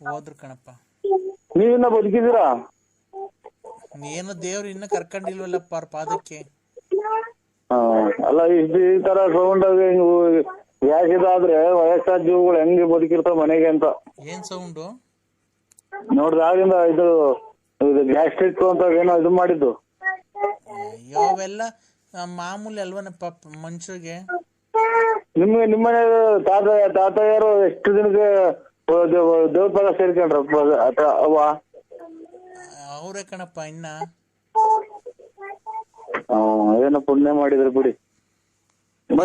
ಹೋದ್ರು ಕಣಪ್ಪ. ನೀವಿನ್ನ ಬದುಕಿದ್ದೀರಾ? ಏನು ದೇವ್ರು ಇನ್ನ ಕರ್ಕೊಂಡಿಲ್ವಲ್ಲಪ್ಪ ಅವ್ರ ಪಾದಕ್ಕೆ. ಅಲ್ಲ ಈ ತರ ಸೌಂಡ್ ಗ್ಯಾಸ್ ಇದಾದ್ರೆ ವಯಸ್ಸಾದ ಜೀವಗಳು ಹೆಂಗೆ ಬದುಕಿರ್ತಾವ ಮನೆಗೆ ಅಂತ. ಏನ್ ಸೌಂಡು ನೋಡ್ರಿ ಆಗಿಂದ ಇದು ಗ್ಯಾಸ್ಟ್ರಿಕ್ ಅಂತ ಏನೋ ಇದು ಮಾಡಿದ್ದು. ಅವೆಲ್ಲ ಮಾಮೂಲಿ ಅಲ್ವನಪ್ಪ ಮನುಷ್ಯರಿಗೆ. ನಿಮ್ಮನೆ ತಾತಯ್ಯರು ಎಷ್ಟು ದಿನಕ್ಕೆ ದೇವ್ರ ಪದ ಸೇರ್ಕೊಂಡ್ರ ಅವ್ವ? ಅವ್ರೇ ಕಣಪ್ಪ ಇನ್ನ. ಏನೋ ಪುಣ್ಯ ಮಾಡಿದ್ರು ಬಿಡಿ.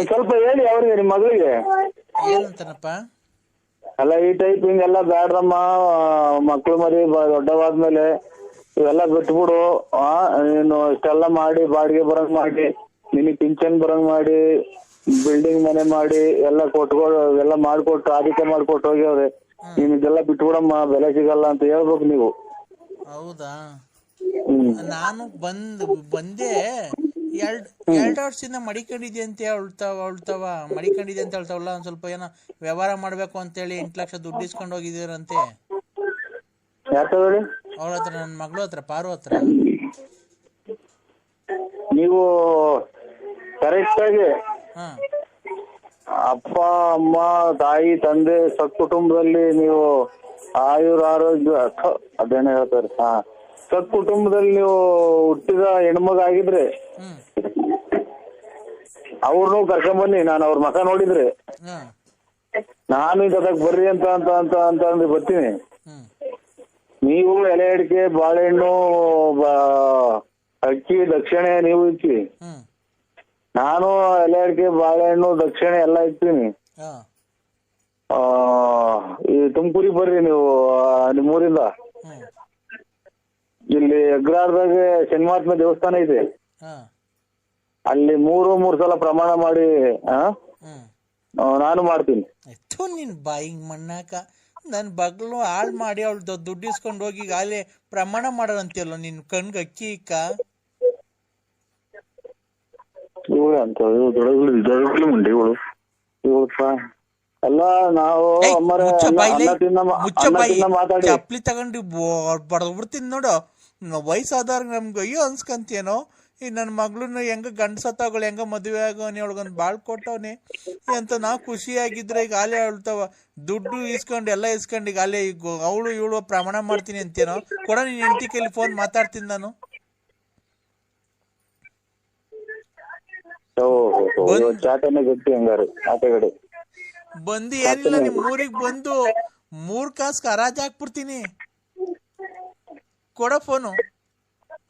ಸ್ವಲ್ಪ ಹೇಳಿ ಅವ್ರಿಗೆ, ನಿಮ್ ಮಗಳಿಗೆ. ಏನಂತನಪ್ಪ? ಅಲ್ಲ ಈ ಟೈಪ್ ಹಿಂಗೆಲ್ಲ ಬ್ಯಾಡ್ರಮ್ಮ, ಮಕ್ಳು ಮರಿ ದೊಡ್ಡವಾದ್ಮೇಲೆ ಇವೆಲ್ಲ ಬಿಟ್ಬಿಡು. ನೀನು ಇಷ್ಟೆಲ್ಲ ಮಾಡಿ ಬಾಡಿಗೆ ಬರಂಗ್ ಮಾಡಿ, ನಿನಗ್ ಪಿಂಚನ್ ಬರಂಗ್ ಮಾಡಿ, ಬಿಲ್ಡಿಂಗ್ ಮನೆ ಮಾಡಿ ಎಲ್ಲ ಎಲ್ಲ ಮಾಡ್ಕೊಟ್ಟು ಆದಿತ್ಯ ಮಾಡ್ಕೊಟ್ಟು ಹೋಗ್ಯವ್ರೆ. ನೀನ್ ಇದೆಲ್ಲ ಬಿಟ್ಬಿಡಮ್ಮ, ಬೆಲೆ ಸಿಗಲ್ಲ ಅಂತ ಹೇಳ್ಬೇಕು ನೀವು. ಹೌದಾ? ನಾನು ಬಂದೆ 2 ವರ್ಷದಿಂದ ಮಡಿಕೊಂಡಿದ್ದೆ ಅಂತ ಹೇಳ್ತಾವ ಮಡಿಕೊಂಡಿದ್ದೆ ಅಂತ ಹೇಳ್ತಾವಲ್ಲ. ಒಂದ್ ಸ್ವಲ್ಪ ಏನೋ ವ್ಯವಹಾರ ಮಾಡ್ಬೇಕು ಅಂತೇಳಿ 8 ಲಕ್ಷ ದುಡ್ಡು ಇಸ್ಕೊಂಡು ಹೋಗಿದ್ದೀರಂತೆ ಅವ್ರ ಹತ್ರ, ನನ್ನ ಮಗಳು ಹತ್ರ, ಪಾರು ಹತ್ರ. ನೀವು ಕರೆಕ್ಟ್ ಆಗಿ ಅಪ್ಪ ಅಮ್ಮ ತಾಯಿ ತಂದೆ ಸತ್ಕುಟುಂಬದಲ್ಲಿ ನೀವು ಆರೋಗ್ಯ ಅದೇನ ಹೇಳ್ತಾರೆ, ಸತ್ಕುಟುಂಬದಲ್ಲಿ ನೀವು ಹುಟ್ಟಿದ ಹೆಣ್ಮಗ ಆಗಿದ್ರೆ ಅವ್ರನ್ನೂ ಕರ್ಕೊಂಬನ್ನಿ. ನಾನು ಅವ್ರ ಮಕ ನೋಡಿದ್ರೆ ನಾನು ಇದಕ್ಕೆ ಬರ್ರಿ ಅಂತ ಅಂತ ಅಂತ ಅಂತ ಅಂದ್ರೆ ಬರ್ತೀನಿ. ನೀವು ಎಲೆ ಅಡಿಕೆ ಬಾಳೆಹಣ್ಣು ಅಕ್ಕಿ ದಕ್ಷಿಣೆ ನೀವು ಇಕ್ಕಿ, ನಾನು ಎಲೆ ಅಡಿಕೆ ಬಾಳೆಹಣ್ಣು ದಕ್ಷಿಣೆ ಎಲ್ಲ ಇಕ್ತೀನಿ. ಈ ತುಮಕೂರಿಗೆ ಬರ್ರಿ ನೀವು ನಿಮ್ಮೂರಿಂದ. ಇಲ್ಲಿ ಅಗ್ರಾರದಾಗ ಶನಿಮಹಾತ್ಮ ದೇವಸ್ಥಾನ ಇದೆ, ಅಲ್ಲಿ 3 ಸಲ ಪ್ರಮಾಣ ಮಾಡಿ ನಾನು ಮಾಡ್ತೀನಿ. ನಿನ್ ಬಾಯಿಗೆ ಮಣ್ಣಾಕ ನನ್ ಬಗ್ಲು ಹಾಳ್ ಮಾಡಿ ಅವಳು ದುಡ್ಡು ಇಸ್ಕೊಂಡು ಹೋಗಿ ಅಲ್ಲಿ ಪ್ರಮಾಣ ಮಾಡೋದಂತೆಲ್ಲ ನಿನ್ ಕಣ್ಗೆ ಅಕ್ಕಿ ಇಕ್ಕ. ಎಲ್ಲ ನಾವು ಚಪ್ಲಿ ತಗೊಂಡು ಬಡದ್ಬಿಡ್ತೀನಿ ನೋಡು. ವಯಸ್ಸಾದವ್ರ ನಮ್ಗೆ ಅಯ್ಯೋ ಅನ್ಸ್ಕಂತೇನೋ. ಈ ನನ್ನ ಮಗಳನ್ನ ಹೆಂಗ ಗಂಡಸತ್ತವಗಳು ಹೆಂಗ ಮದುವೆ ಆಗೋನಿ, ಅವಳಿಗೊಂದು ಬಾಳ್ ಕೊಟ್ಟವನಿ ಅಂತ ನಾವು ಖುಷಿಯಾಗಿದ್ರೆ ಈಗ ಅಲ್ಲೇ ಹೇಳ್ತಾವ ದುಡ್ಡು ಇಸ್ಕೊಂಡು ಎಲ್ಲ ಇಸ್ಕೊಂಡು ಈಗ ಅಲ್ಲೇ ಈಗ ಅವಳು ಇವಳು ಪ್ರಮಾಣ ಮಾಡ್ತೀನಿ ಅಂತೇನೋ. ಕೊಡ ನೀನ್ ಹೆಂಡತಿ ಕೈಲಿ ಫೋನ್ ಮಾತಾಡ್ತೀನಿ ನಾನು. ಬಂದು ಏನಿಲ್ಲ ನಿಮ್ ಊರಿಗೆ ಬಂದು 3 ಕಾಸು ಹರಾಜ್ ಹಾಕ್ಬಿಡ್ತೀನಿ. ಕೊಡೋ ಫೋನು,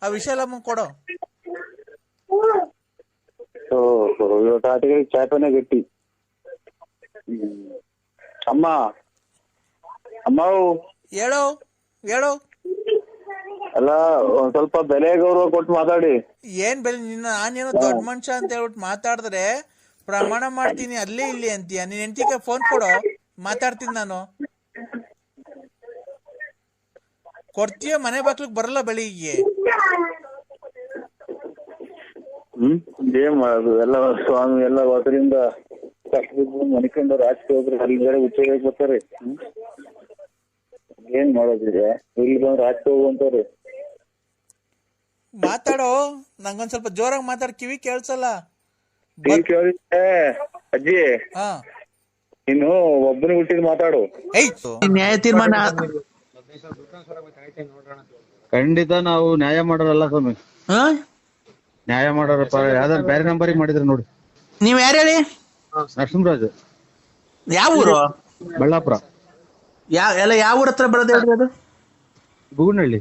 ಆ ವಿಶಾಲಮ್ಮ ಕೊಡೋ. ಚಾಟನೆ ಗಟ್ಟಿ. ಅಮ್ಮ ಅಮ್ಮ ಹೇಳೋ ಹೇಳೋ. ಅಲ್ಲ ಒಂದ್ ಸ್ವಲ್ಪ ಬೆಲೆ ಗೌರವ ಕೊಟ್ಟು ಮಾತಾಡಿ. ಏನ್ ಬೆಲೆ? ನಿನ್ನ ನಾನೇನೋ ದೊಡ್ಡ ಮನುಷ್ಯ ಅಂತ ಹೇಳ್ಬಿಟ್ಟು ಮಾತಾಡಿದ್ರೆ ಪ್ರಮಾಣ ಮಾಡ್ತೀನಿ ಅಲ್ಲೇ ಇಲ್ಲಿ ಅಂತೀಯ. ನೀನ್ ಹೆಂಡತಿಗೆ ಫೋನ್ ಕೊಡೋ, ಮಾತಾಡ್ತೀನಿ ನಾನು. ಕೊಡ್ತೀಯ? ಮನೆ ಬಾಕ್ಲಿಗೆ ಬರಲ್ಲ ಬೆಳಿಗ್ಗೆ. ಏನ್ ಮಾಡೋದು, ಎಲ್ಲ ಸ್ವಾಮಿ ಎಲ್ಲ ಹೊಸರಿಂದ ಮನಿಕೊಂಡು ರಾಜಕೀಯ ಹೋಗ್ರಿ, ಅಲ್ಲಿ ಉಚ್ಚ ಬರ್ತಾರೆ. ಏನ್ ಮಾಡೋದಿದೆ, ಇಲ್ಲಿ ಬಂದು ರಾಜಕೀಯ ಹೋಗುವಂತಾರೆ. ಮಾತಾಡೋ, ನಂಗೊಂದ್ ಸ್ವಲ್ಪ ಜೋರಾಗಿ ಮಾತಾಡ್, ಕಿವಿ ಕೇಳ್ಸಲ್ಲ. ಅಜ್ಜಿ ನೀನು ಒಬ್ಬನೇ ಹುಟ್ಟಿದ್ ಮಾತಾಡು. ನ್ಯಾಯ ತೀರ್ಮಾನ ಖಂಡಿತ ನಾವು ನ್ಯಾಯ ಮಾಡೋರಲ್ಲ ಸ್ವಾಮಿ, ನ್ಯಾಯ ಮಾಡೋರಪ್ಪ. ಯಾವ್ದಾರು ಬೇರೆ ನಂಬರಿಗೆ ಮಾಡಿದ್ರೆ ನೋಡಿ. ನೀವ್ ಯಾರು ಹೇಳಿ? ನರಸಿಂಹರಾಜ್. ಯಾವ ಊರು? ಬಳ್ಳಾಪುರ. ಯಾವ ಊರ ಹತ್ರ ಬರೋದು ಹೇಳ್ರಿ ಅದು? ಬೂಗನಹಳ್ಳಿ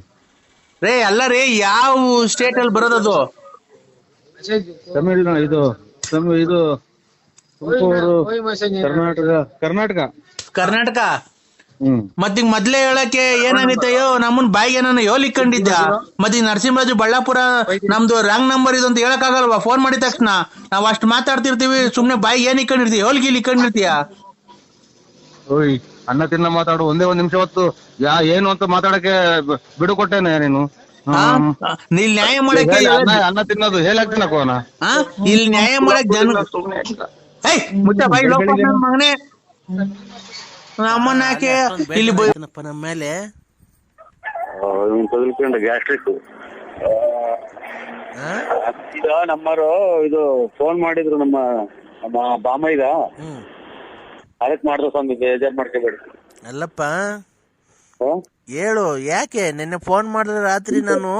ರೇ. ಅಲ್ಲ ರೀ, ಯಾವ ಸ್ಟೇಟ್ ಅಲ್ಲಿ ಬರೋದದು? ತಮಿಳ್ನಾಡು. ಇದು ತುಮಕೂರು, ಕರ್ನಾಟಕ. ಕರ್ನಾಟಕ. ಮತ್ತೀಗ ಮೊದ್ಲೇ ಹೇಳಕ್ಕೆ ಏನಾಗೈತಯ್ಯೋ, ನಮ್ಮನ್ ಬಾಯಿಗೆ ನಾನು ಯೋಲಿಕೊಂಡಿದ್ದ. ಮತ್ತೀಗ ನರಸಿಂಹರಾಜು ಬಳ್ಳಾಪುರ ನಮ್ದು ರಾಂಗ್ ನಂಬರ್ ಇದು ಅಂತ ಹೇಳಕ್ ಆಗಲ್ವಾ? ಫೋನ್ ಮಾಡಿದ ತಕ್ಷಣ ನಾವ್ ಅಷ್ಟ್ ಮಾತಾಡ್ತಿರ್ತೀವಿ, ಸುಮ್ನೆ ಬಾಯಿಗೆ ಏನ್ ಇಕ್ಕೊಂಡಿರ್ತೀವಿ? ಯೋಲ್ಗಿಲ್ ಇಕ್ಕೊಂಡಿರ್ತೀಯ? ಓಯ್ ಅನ್ನ ತಿನ್ನ ಮಾತಾಡು. ಒಂದೇ ಒಂದ್ ನಿಮಿಷ ಹೊತ್ತು ಏನು ಅಂತ ಮಾತಾಡಕ್ಕೆ ಬಿಡು ಕೊಟ್ಟೇನೆ ನೀನು. ಇಲ್ಲಿ ನ್ಯಾಯ ಮಾಡಕ್ಕೆ ಅನ್ನ ತಿನ್ನೋದು ಹೇಳಾಕ್ತಿನ ಕೋನ. ಇಲ್ಲಿ ನ್ಯಾಯ ಮಾಡಕ್ ಜನ ಮುಚ್ಚ ಬಾಯಿ ಮಗನೇ. ನಮ್ಮನ್ನ ಯಾಕೆ ಇಲ್ಲಿ ನಮ್ಮ ಮೇಲೆ ತಗಲ್ಕೊಂಡ ಗ್ಯಾಸ್ಟ್ರಿಕ್. ಈಗ ನಮ್ಮರು ಇದು ಫೋನ್ ಮಾಡಿದ್ರು ನಮ್ಮ ನಮ್ಮ ಬಾಮೈದ, ಅದಕ್ಕೆ ಮಾಡ್ದ ಸ್ವಾಮಿ, ಬೇಜಾರ್ ಮಾಡ್ಕೋಬೇಡಿ. ಅಲ್ಲಪ್ಪ ಹೇಳು, ಯಾಕೆ ನಿನ್ನೆ ಫೋನ್ ಮಾಡಿದ್ರೆ ರಾತ್ರಿ ನಾನು.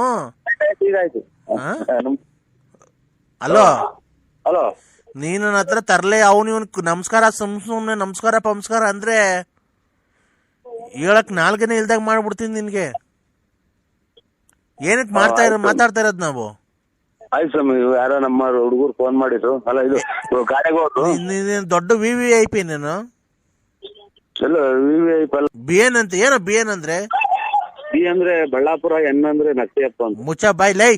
ಇದಾಯ್ತು. ಹಲೋ ಹಲೋ, ನೀನು ನನ್ನ ಹತ್ರ ತರ್ಲೆ ಅವನು ಇವನ್ ನಮಸ್ಕಾರ ಸುಮ್ನೆ ನಮಸ್ಕಾರ ಪಮಸ್ಕಾರ ಅಂದ್ರೆ ಹೇಳಕ್ ನಾಲ್ಕನೇ ಇಲ್ದಾಗ ಮಾಡ್ಬಿಡ್ತೀನಿ ನಿನ್ಗೆ. ಏನಕ್ಕೆ ಮಾತಾಡ್ತಾ ಇರೋದು ನಾವು? ಆಯ್ತು ಸ್ವಾಮಿ, ಯಾರೋ ನಮ್ಮ ಹುಡುಗರು ಫೋನ್ ಮಾಡಿದ್ರು. ಅಲ್ಲ ಇದು ಗಾಡಿಗೆ ಹೋದ್ರು. ದೊಡ್ಡ VVIP ನೀನು. ಎಲ್ಲ VVIP ಅಲ್ಲ. BN ಅಂತ. ಏನೋ BN ಅಂದ್ರೆ? ಬಿ ಅಂದ್ರೆ ಬಳ್ಳಾಪುರ, ಎನ್ ಅಂದ್ರೆ ನಕ್ತಿಯಪ್ಪ ಅಂತ. ಮುಚ್ಚ ಬಾಯ್ ಲೈ.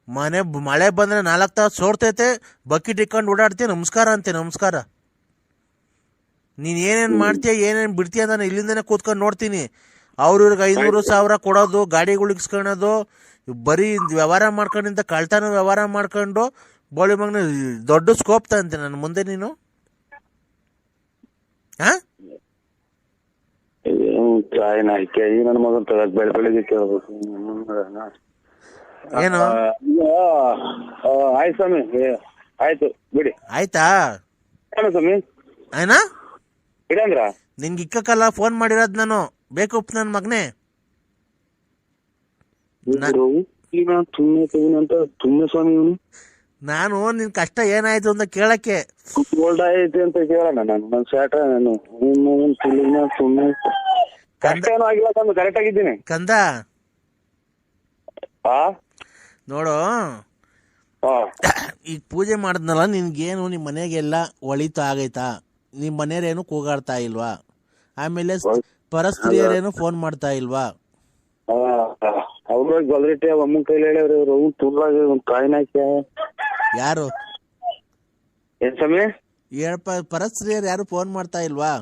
ಮಳೆ ಬಂದ್ರೆ 4 ತಾಸು ಸೋರ್ತೈತೆ, ಬಕೆಟ್ ಇಟ್ಕೊಂಡು ಓಡಾಡ್ತೀಯ, ನಮಸ್ಕಾರ ಅಂತೆ. ನಮಸ್ಕಾರ. ನೀನ್ ಏನೇನ್ ಮಾಡ್ತೀಯ ಏನೇನ್ ಬಿಡ್ತೀಯ ನಾನು ಇಲ್ಲಿಂದನೇ ಕೂತ್ಕೊಂಡು ನೋಡ್ತೀನಿ. ಅವ್ರಿಗೆ 500,000 ಕೊಡೋದು, ಗಾಡಿಗಳು ಇಸ್ಕೊಳ್ಳೋದು, ಬರೀ ವ್ಯವಹಾರ ಮಾಡ್ಕೊಂಡಿಂದ ಕಳ್ತನ ವ್ಯವಹಾರ ಮಾಡ್ಕೊಂಡು ಬೋಳಿ ಮಗನ ದೊಡ್ಡ ಸ್ಕೋಪ್ ತಂತೆ ನನ್ನ ಮುಂದೆ ನೀನು. ನನ್ನ ಮಗನ್ ತಗದ್ ಬೆಳಿಗ್ಗೆ ಕೇಳ್ಬೇಕು ಏನು. ಆಯ್ತು ಸ್ವಾಮಿ, ಆಯ್ತು ಬಿಡಿ. ಆಯ್ತಾ ಸ್ವಾಮಿ? ಆಯ್ನಾ ಇಡಂದ್ರ ನಿನ್ಗೆ ಇಕ್ಕಕ್ಕಲ್ಲ ಫೋನ್ ಮಾಡಿರೋದು ನಾನು. ಬೇಕು ನನ್ನ ಮಗನೇ. ತುಂಬ ಸ್ವಾಮಿ ಇವನು. ನಾನು ನಿನ್ ಕಷ್ಟ ಏನಾಯ್ತು ಅಂತ ಕೇಳಕ್ಕೆ. ಗೋಲ್ಡ್ ಆಯ್ತು ಅಂತ ಕೇಳೋಣ ನಾನು. ನನ್ನ ಸ್ಯಾಟ ನಾನು ಸುಮ್ಮನೆ ಕಷ್ಟ ಏನೂ ಆಗಿಲ್ಲ ತಂದು ಕರೆಕ್ಟ್ ಆಗಿದ್ದೀನಿ ಕಂದ. ನೋಡು, ಈಗ ಪೂಜೆ ಮಾಡಿದ್ನಲ್ಲ, ನಿನ್ಗೇನು ನಿಮ್ಮ ಮನೆಗೆಲ್ಲ ಒಳಿತು ಆಗೈತಾ? ನಿಮ್ ಮನೆಯರೇನು ಕೂಗಾಡ್ತಾ ಇಲ್ವಾ? ಆಮೇಲೆ ಪರಸ್ತ್ರೀಯರೇನು ಫೋನ್ ಮಾಡ್ತಾ ಇಲ್ವಾ? ಅವ್ರ ಗೊಲ್ರೆಟ್ಟಿ ಅಮ್ಮನ ಕೈಲಿ ಹೇಳ್ಯಾವ್ರಿ ಅವ್ರು. ತುರ್ಲಾಗ ಒಂದ್ ಕಾಯಿನ ಯಾರು ಏನ್ ಸಮಯ ಪರಸ್ತ್ರೀಯರು ಯಾರು ಫೋನ್ ಮಾಡ್ತಾ ಇಲ್ವಾ?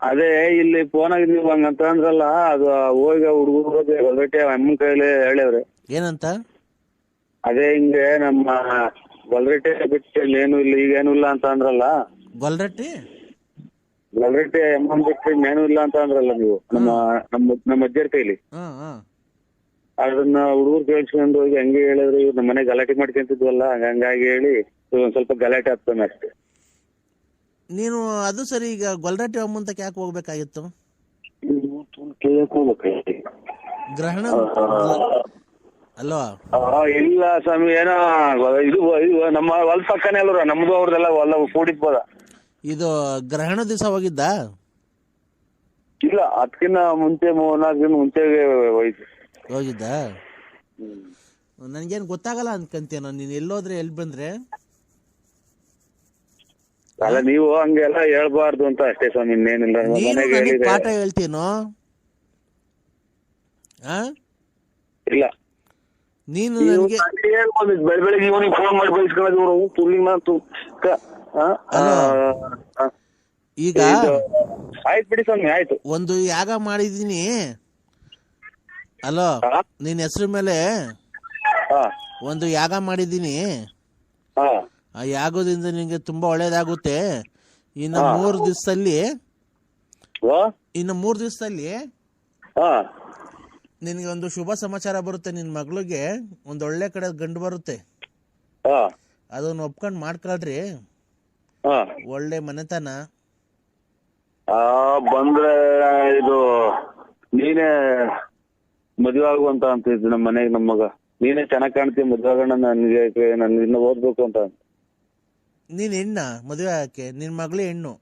ಅದೇ ಇಲ್ಲಿ ಫೋನ್ ಆಗಿದ್ ನೀವು ಹಂಗಂತ ಅಂದ್ರಲ್ಲ, ಅದು ಹೋಗಿ ಹುಡುಗರು ಗೊಲ್ರೆಟ್ಟಿ ಅಮ್ಮನ ಕೈಲಿ ಹೇಳ್ಯಾವ್ರಿ. ಏನಂತ? ಅದೇ ಹಿಂಗೆ ನಮ್ಮ ಗೊಲ್ರೆಟ್ಟಿ ಬಿಟ್ಟು ಏನು ಇಲ್ಲ, ಈಗೇನು ಇಲ್ಲ ಅಂತ ಅಂದ್ರಲ್ಲ. ಗೊಲ್ರೆಟ್ಟಿ ಅಮ್ಮನ್ ಬಿಟ್ಟು ಮೇನು ಇಲ್ಲ ಅಂತ ಅಂದ್ರಲ್ಲ ನೀವು ನಮ್ಮ ಅಜ್ಜರ ಕೈಲಿ. ಅದನ್ನ ಹುಡುಗರು ಕೇಳ್ಸ್ಕೊಂಡು ಹೋಗಿ ಹಂಗೆ ಹೇಳಿದ್ರು. ಇವ್ರು ನಮ್ಮ ಮನೆ ಗಲಾಟೆ ಮಾಡ್ಕೊಂತಿದ್ವಲ್ಲ, ಹಂಗಾಗಿ ಹೇಳಿ ಒಂದ್ ಸ್ವಲ್ಪ ಗಲಾಟೆ ಆಗ್ತಾನೆ ಅಷ್ಟೇ. ನೀನು ಅದು ಸರಿ, ಈಗ ಗೊಲ್ರೆಟ್ಟಿ ಅಮ್ಮಂತಕ್ಕೆ ಯಾಕೆ ಹೋಗ್ಬೇಕಾಗಿತ್ತು? ಗ್ರಹಣ ಅಲ್ವಾ? ಇಲ್ಲ ಸ್ವಾಮಿ, ಏನೋ ಇದು ನಮ್ಮ ಹೊಲ ಪಕ್ಕನೇ ಅಲ್ವ, ನಮ್ದು ಅವ್ರದೆಲ್ಲ ಹೊಲ ಕೂಡಿದ್ಬೋದ. ಇದು ಗ್ರಹಣ ದಿವಸ ಹೋಗಿದ್ದ? ಇಲ್ಲ, ಅದಕ್ಕಿಂತ ಮುಂಚೆ 4 ದಿನ ಮುಂಚೆ ಹೋಗಿದ್ದ. ನನ್ಗೇನ್ ಗೊತ್ತಾಗಲ್ಲ ಅನ್ಕಂತೇನೋ ನೀನ್ ಎಲ್ಲೋದ್ರೆ ಎಲ್ಲಿ ಬಂದ್ರೆ. ಅಲ್ಲ, ನೀವು ಹಂಗೆಲ್ಲ ಹೇಳ್ಬಾರ್ದು ಅಂತ ಅಷ್ಟೇ ಸ್ವಾಮಿ, ಇನ್ನೇನಿಲ್ಲ. ಪಾಠ ಹೇಳ್ತೀನೋ? ಇಲ್ಲ, ನೀನು ಬೆಳಿಗ್ಗೆ ಇವನಿಗೆ ಫೋನ್ ಮಾಡಿ ಬಯಸ್ಕೊಳ್ಳೋದು. ಈಗ ಆಯ್ತು ಬಿಡಿ ಸ್ವಾಮಿ, ಆಯ್ತು. ಒಂದು ಯಾಗ ಮಾಡಿದೀನಿ. ಅಲೋ, ನಿನ್ ಹೆಸರು ಮೇಲೆ ಒಂದು ಯಾಗ ಮಾಡಿದೀನಿ. ಆ ಯಾಗದಿಂದ ನಿಂಗೆ ತುಂಬಾ ಒಳ್ಳೇದಾಗುತ್ತೆ. ಇನ್ನು 3 ದಿವಸದಲ್ಲಿ ನಿನ್ಗೆ ಒಂದು ಶುಭ ಸಮಾಚಾರ ಬರುತ್ತೆ. ನಿನ್ ಮಗಳಿಗೆ ಒಂದ್ ಒಳ್ಳೆ ಕಡೆ ಗಂಡು ಬರುತ್ತೆ. ಅದನ್ನ ಒಪ್ಕೊಂಡ್ ಮಾಡ್ಕೊಳ್ರಿ. ಒಳ್ಳೆ ಮನೆತನ ಬಂದ್ರೆ ಇದು ನೀನೇ ಮದುವೆ ಆಗುವಂತ ಅಂತಿದ್ದು ನಮ್ಮ ಮನೆಗೆ. ನಮ್ಮ ಮಗ ನೀನೇ ಚೆನ್ನಾಗ್ ಕಾಣ್ತೀಯ, ಮದುವೆ ಆಗೋಣ, ನನ್ಗೆ ಇನ್ನ ಓದ್ಬೇಕು ಅಂತ. ನೀನ್ ಹೆಣ್ಣ ಮದುವೆ ಆಗಕ್ಕೆ? ನಿನ್ ಮಗಳೇ ಹೆಣ್ಣು.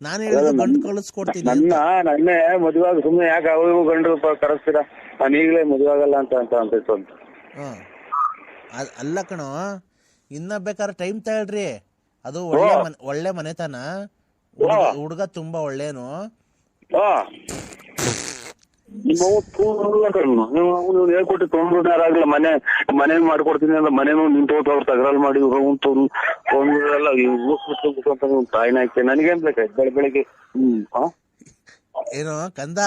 ನಾನು ಹೇಳಿದ ಗಂಡು ಕಳಿಸ್ಕೊಡ್ತೀನಿ. ನನ್ನೇ ಮದುವೆ ಆಗ, ಸುಮ್ನೆ ಯಾಕೆ ಅವ್ರಿಗೂ ಗಂಡು ಕರೆಸ್ತೀರಾ? ನಾನು ಈಗಲೇ ಮದುವೆ ಆಗಲ್ಲ ಅಂತಿತ್ತು ಅಂತ. ಅಲ್ಲ ಕಣೋ, ಇನ್ನ ಬೇಕಾದ್ರೆ ಟೈಮ್ ತಗೊಳ್ರಿ. ಅದು ಒಳ್ಳೆ ಮನೆತನ. ಹುಡುಗ ತುಂಬಾ ಒಳ್ಳೇನು. ಹೇಳ್ಕೊಟ್ಟು ತೊಗೊಂಡ್ರಾಗ್ಲ ಮನೆ ಮಾಡ್ಕೊಡ್ತೀನಿ ಅಂತ ಮನೇನು ನಿಂತು ಅವ್ರು ತಗರಾಲ್ ಮಾಡಿ ಎಲ್ಲ ತಾಯಿನ ಹಾಕಿ ನನಗೇನ್ ಬೇಕಾಯ್ತು ಬೆಳಿಗ್ಗೆ. ಏನೋ ಕಂದ,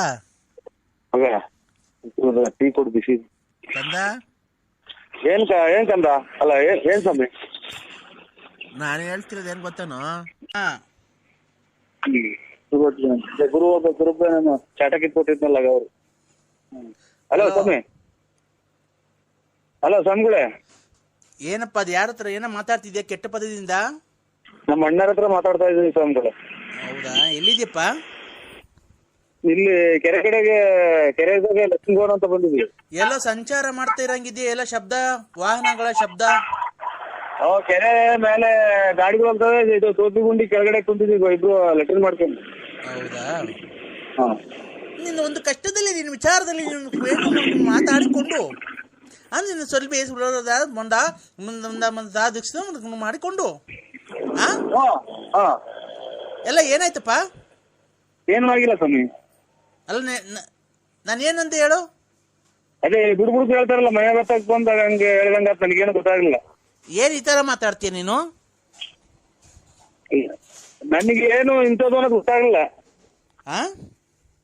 ಟೀ ಕೊಡು ಬಿಸಿ. ಕಂದ ಏನ್ ಕಂದ? ಅಲ್ಲ ಏನ್ ಸ್ವಾಮಿ, ನಾನು ಹೇಳ್ತಿರೋದು ಏನ್ ಗೊತ್ತೇನೋ? ಗುರು ಒಬ್ಬ ನಾನು ಚಾಟ ಕಿತ್ಕೊಟ್ಟಿದ್ನಲ್ಲ ಅವ್ರು. ಹಲೋ ಸ್ವಾಮಿ. ಹಲೋ ಸ್ವಾಮಿಗಳೇ. ಏನಪ್ಪ ಅದು ಯಾರ ಹತ್ರ ಏನೋ ಮಾತಾಡ್ತಿದ್ಯಾ ಕೆಟ್ಟ ಪದದಿಂದ? ನಮ್ಮ ಅಣ್ಣರ ಹತ್ರ ಮಾತಾಡ್ತಾ ಇದ್ದೀನಿ ಸ್ವಾಮಿಗಳೇ. ಹೌದಾ, ಎಲ್ಲಿದ್ಯಪ್ಪ? ಇಲ್ಲಿ ಕೆರೆ ಕಡೆಗೆ ಕೆರೆಗೆ ಲಕ್ಷ್ಮೀಗೋಣ ಅಂತ ಬಂದಿದ್ವಿ. ಎಲ್ಲೋ ಸಂಚಾರ ಮಾಡ್ತಾ ಇರಂಗಿದ್ಯಾ? ಎಲ್ಲ ಶಬ್ದ, ವಾಹನಗಳ ಶಬ್ದ. ಕೆರೆ ಮೇಲೆ ಗಾಡಿಗಳು ಹೋಗ್ತವೆ. ಇದು ತೋಪಿಗುಂಡಿ ಕೆಳಗಡೆ ಕುಂತಿದ್ವಿ ಇಬ್ರು ಲೆಟರ್ ಮಾಡ್ಕೊಂಡು. ಹೌದಾ? ಹಾ. ನಿನ್ನ ಒಂದು ಕಷ್ಟದಲ್ಲಿ ನಿನ್ನ ವಿಚಾರದಲ್ಲಿ ನೀನು ಮಾತಾಡಿಕೊಂಡು ಅಂದ್ರೆ ಸ್ವಲ್ಪ ಮುಂದ ಮಾಡಿಕೊಂಡು ಎಲ್ಲ ಏನಾಯ್ತಪ್ಪ? ಏನು ಆಗಿಲ್ಲ ಸ್ವಾಮಿ. ಅಲ್ಲ ನಾನೇನಂತ ಹೇಳು? ಅದೇ ಬುಡ್ಬುಡ್ ಹೇಳ್ತಾರಲ್ಲ ಮನೆ ಗೊತ್ತಾಗ್ ಬಂದಾಗ ಹಂಗೆ ಹೇಳ್ದಂಗ ನನಗೇನು ಗೊತ್ತಾಗ್ಲಿಲ್ಲ. ಏನ್ ಈ ತರ ಮಾತಾಡ್ತೀಯ ನೀನು? ನನಗೆ ಏನು ಇಂಥದ್ದು ಅನ್ನೋದು ಗೊತ್ತಾಗ್ಲಿಲ್ಲ.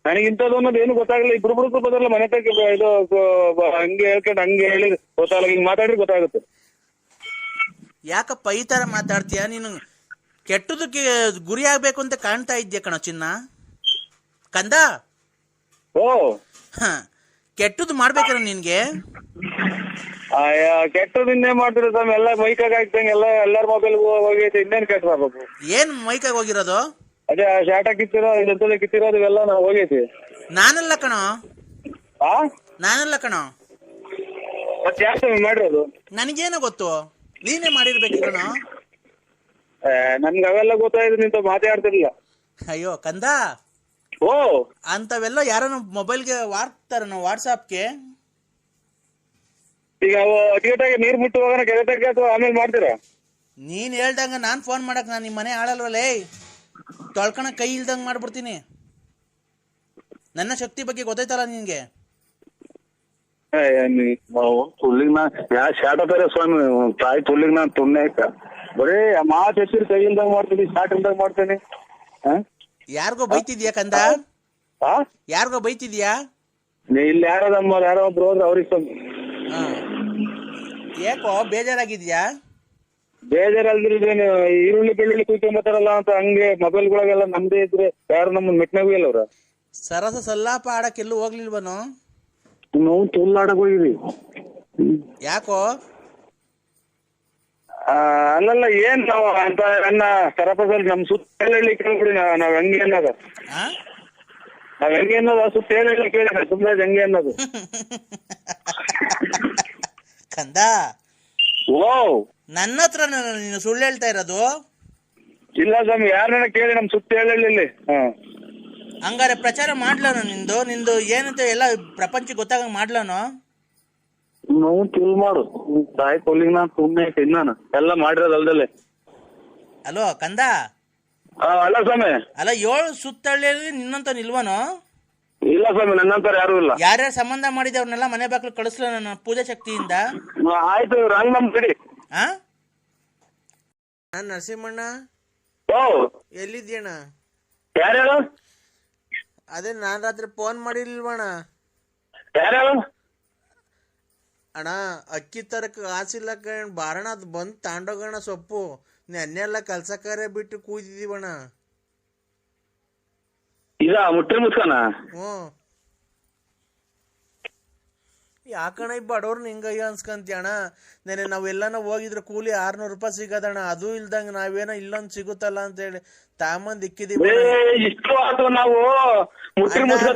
ನನಗೆ ಇಂಥದ್ದು ಅನ್ನೋದು ಏನು ಗೊತ್ತಾಗಲ್ಲ. ಈ ಬುಡ್ಬುಡ್ ಬದಲ್ಲ ಮನೆ ತಕ್ಕ ಇದು ಹಂಗೆ ಹೇಳ್ಕೊಂಡು ಹಂಗೆ ಹೇಳಿ ಗೊತ್ತಾಗಲ್ಲ. ಹಿಂಗ್ ಮಾತಾಡ್ರಿ ಗೊತ್ತಾಗುತ್ತೆ. ಯಾಕಪ್ಪ ಈ ತರ ಮಾತಾಡ್ತೀಯ? ನೀನು ಕೆಟ್ಟದಕ್ಕೆ ಗುರಿ ಆಗ್ಬೇಕು ಅಂತ ಕಾಣ್ತಾ ಇದ್ಯಾ ಕಣ ಚಿನ್ನ ಕಂದ. ಓ ಕೆಟ್ಟದ್ದು ಮಾಡ್ಬೇಕಲ್ಲ ನಿನ್ಗೆ? ಕೆಟ್ಟದ್ದು ಇನ್ನೇ ಮಾಡ್ತೀರ ಸ್ವಾಮಿ. ಎಲ್ಲ ಮೈಕಾಗ ಹಾಕ್ತಂಗೆ ಎಲ್ಲಾರ ಮೊಬೈಲ್ ಹೋಗೈತೆ. ಇನ್ನೇನ್ ಕೆಟ್ಟ ಆಗ್ಬೇಕು? ಏನ್ ಮೈಕಾಗ ಹೋಗಿರೋದು? ಅದೇ ಶಾಟ ಕಿತ್ತಿರೋ ಇದೆಂತದ ಕಿತ್ತಿರೋದು ಇವೆಲ್ಲ ನಾವು ಹೋಗೈತಿ. ನಾನಲ್ಲ ಕಣೋ, ನಾನಲ್ಲ ಕಣೋ. ಮತ್ತೆ ಯಾಕೆ ಮಾಡಿರೋದು? ನನಗೇನೋ ಗೊತ್ತು, ನೀನೇ ಮಾಡಿರ್ಬೇಕು ಕಣೋ. ನನ್ಗೆ ಅವೆಲ್ಲ ಗೊತ್ತಾಯ್ತು, ನಿಂತ ಮಾತಾಡ್ತಿರ್ಲಿಲ್ಲ. ಅಯ್ಯೋ ಕಂದ, ಓ ಅಂತವೆಲ್ಲ ಯಾರನ್ನ ಮೊಬೈಲ್ಗೆ ವಾರ್ತಾರ ವಾಟ್ಸಾಪ್ಗೆ. ಈಗ ಅತಿಗೆಟಾಗಿ ನೀರ್ ಮುಟ್ಟುವಾಗ ಕೆರೆತಾಗೆ ಅಥವಾ ಆಮೇಲೆ ಮಾಡ್ತೀರಾ? ನೀನ್ ಹೇಳ್ದಂಗ ನಾನ್ ಫೋನ್ ಮಾಡಕ್ ನಾನು ನಿಮ್ಮ ಮನೆ ಆಳಲ್ವಲ್ಲೇ, ತೊಳ್ಕಣ ಕೈ ಇಲ್ದಂಗ ಮಾಡ್ಬಿಡ್ತೀನಿ. ನನ್ನ ಶಕ್ತಿ ಬಗ್ಗೆ ಗೊತ್ತಾಯ್ತಲ್ಲ ನಿನ್ಗೆ. ಶಾಟ ಬೇರೆ ಸ್ವಾಮಿ ತಾಯಿ ತುಲ್ಲಿಗ್ ನಾನ್ ತುಣ್ಣೆ ಬರೀ ಮಾತು ಹೆಸರು ಕೈ ಇಲ್ದಂಗ ಮಾಡ್ತೀನಿ, ಶಾಟ್ ಇಲ್ದಂಗ ಮಾಡ್ತೇನೆ. ಯಾರಿಗೋ ಬೈತಿದ್ಯಾ ಕಂದ? ಯಾರಿಗೋ ಬೈತಿದ್ಯಾ? ಇಲ್ಲಿ ಯಾರದಮ್ಮ ಯಾರೋ ಒಬ್ರು ಹೋದ್ರೆ ಅವ್ರಿಗೆ ಸ್ವಾಮಿ. ಯಾಕೋ ಬೇಜಾರಾಗಿದ್ಯಾ? ಬೇಜಾರಲ್ದಿರೇನು, ಈರುಳ್ಳಿ ಬೆಳ್ಳುಳ್ಳಿ ಕುಯ್ಕೊಂಬತ್ತಾರಲ್ಲ ಅಂತ ಹಂಗೆ ಮೊಬೈಲ್ಗಳಿಗೆಲ್ಲ ನಮ್ದೇ ಇದ್ರೆ ಯಾರು ನಮ್ಮನ್ನ ಮೆಟ್ನಾಗೂ ಇಲ್ಲ ಅವ್ರ. ಸರಸ ಸಲ್ಲಾಪ ಆಡಕ್ ಎಲ್ಲೂ ಹೋಗ್ಲಿಲ್ವನು? ನಾವು ತುಳ್ಳಾಡಕ್ ಹೋಗಿದ್ವಿ. ಯಾಕೋ? ಅಲ್ಲಲ್ಲ ಏನ್ ನಾವು ಅಂತ ನನ್ನ ಸರಪದಲ್ಲಿ ನಮ್ ಸುತ್ತ ಹೇಳಿ ಕೇಳ್ಬಿಡಿ. ನಾವ್ ಹೆಂಗೆ ಅನ್ನೋದು ನಾವ್ ಹೆಂಗೆ ಅನ್ನೋದು ಸುತ್ತ ಹೇಳಿ ಕೇಳಿದ ಸುಮ್ಮನೆ ಹೆಂಗೆ ಅನ್ನೋದು. ಕಂದ, ಓ ನನ್ನ ಹತ್ರ ನೀನು ಸುಳ್ಳು ಹೇಳ್ತಾ ಇರೋದು? ಇಲ್ಲ ಸ್ವಾಮಿ, ಯಾರನ್ನ ಕೇಳಿ ನಮ್ ಸುತ್ತ ಹೇಳಿ. ಹಂಗಾರೆ ಪ್ರಚಾರ ಮಾಡ್ಲಾನು ನಿಂದು ಏನಂತ ಎಲ್ಲ ಪ್ರಪಂಚಕ್ಕೆ ಗೊತ್ತಾಗ ಮಾಡ್ಲಾನು? ನಾವು ತಿಳ್ ಮಾಡು ತಾಯಿ ಕೊಲ್ಲಿಗೆ ನಾನು ಸುಮ್ಮನೆ ತಿನ್ನಾನ ಎಲ್ಲ ಮಾಡಿರೋದಲ್ದಲ್ಲೇ. ಅಲೋ ಕಂದ. ಅಲ್ಲ ಸ್ವಾಮಿ. ಅಲ್ಲ 7 ಸುತ್ತಳ್ಳಿಯಲ್ಲಿ ನಿನ್ನಂತ ನಿಲ್ವನು? ಇಲ್ಲ ಸ್ವಾಮಿ, ನನ್ನಂತರ ಯಾರು ಇಲ್ಲ. ಯಾರ್ಯಾರು ಸಂಬಂಧ ಮಾಡಿದೆ ಅವ್ರನ್ನೆಲ್ಲ ಮನೆ ಬಾಕ್ಲು ಕಳಿಸ್ಲ ನನ್ನ ಪೂಜಾ ಶಕ್ತಿಯಿಂದ. ಆಯ್ತು ರಂಗ್ ನಮ್ ಕಡೆ. ನಾನ್ ನರಸಿಂಹಣ್ಣ. ಓ ಎಲ್ಲಿದ್ಯಣ್ಣ? ಯಾರ್ಯಾರು? ಅದೇ ನಾನ್ ರಾತ್ರಿ ಫೋನ್ ಮಾಡಿಲ್ವಣ್ಣ. ಯಾರ್ಯಾರು? ಅಣ್ಣ ಅಕ್ಕಿ ತರಕ ಕಾಸಿಲ್ಲ ಕಣ್, ಬಾರಣ ಅದು ಬಂದು ತಾಂಡೋಗಣ ಸೊಪ್ಪು. ನೆನ್ನೆಲ್ಲ ಕಲ್ಸಕಾರೆ ಬಿಟ್ಟು ಕೂತಿದೀವಣ್ಣ. ಇದ ಮುಟ್ಟಿ ಮುಚ್ಕನ. ಯಾಕಣ್ಣ ಈ ಬಡವ್ರ ಹಿಂಗಯ್ಯ ಅನ್ಸ್ಕಂತೀಯಣ್ಣ? ನೆನೆ ನಾವೆಲ್ಲನ ಹೋಗಿದ್ರೆ ಕೂಲಿ 600 ರೂಪಾಯಿ ಸಿಗದಣ್ಣ. ಅದು ಇಲ್ದಂಗ ನಾವೇನೋ ಇಲ್ಲೊಂದ್ ಸಿಗುತ್ತಲ್ಲ ಅಂತ ಹೇಳಿ ತಾಮಂದ್ ಇಕ್ಕಿದೀವಿ. ಇಷ್ಟು ಆತು ನಾವು ಮುಟ್ಟಿ ಮುಚ್ಕ